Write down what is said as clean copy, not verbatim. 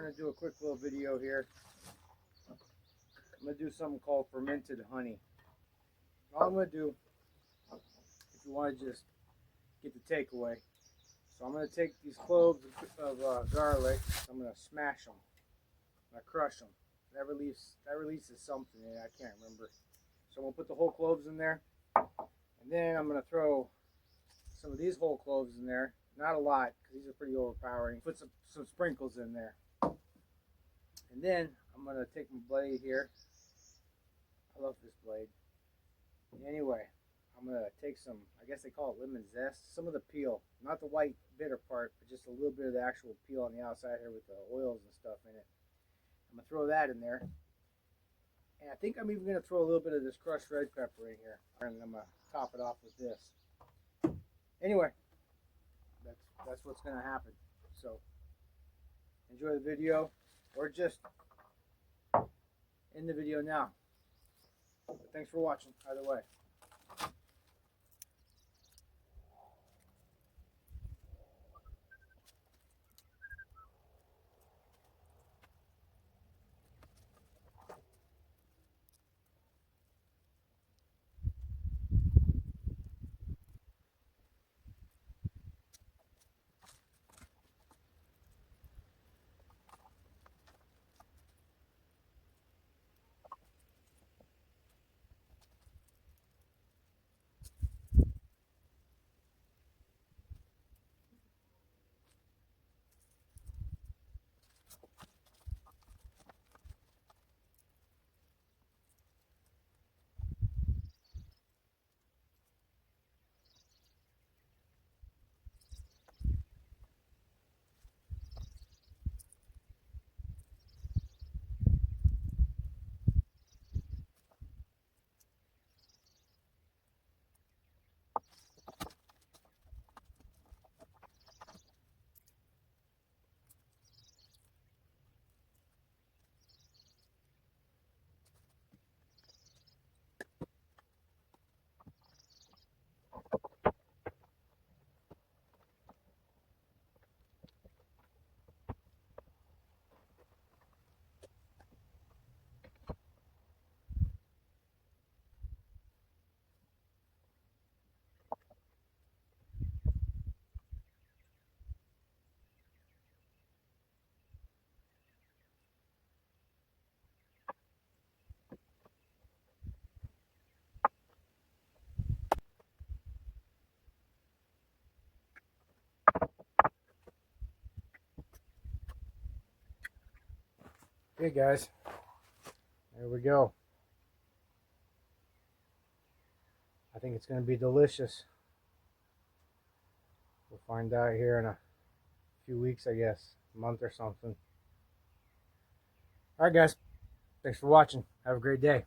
going to do a quick little video here. I'm going to do something called fermented honey. All I'm going to do, if you want to just get the takeaway, so I'm going to take these cloves of garlic, I'm going to smash them, I'm going to crush them. That releases something in it, I can't remember. So I'm going to put the whole cloves in there, and then I'm going to throw some of these whole cloves in there. Not a lot, because these are pretty overpowering. Put some sprinkles in there. And then I'm going to take my blade here. I love this blade. Anyway, I'm going to take some, I guess they call it lemon zest, some of the peel. Not the white bitter part, but just a little bit of the actual peel on the outside here with the oils and stuff in it. I'm going to throw that in there. And I think I'm even going to throw a little bit of this crushed red pepper in here. And I'm going to top it off with this. Anyway, that's what's going to happen. So, enjoy the video, or just end the video now. But thanks for watching, either way. Okay guys, there we go. I think it's going to be delicious. We'll find out here in a few weeks, I guess, a month or something. Alright guys, thanks for watching. Have a great day.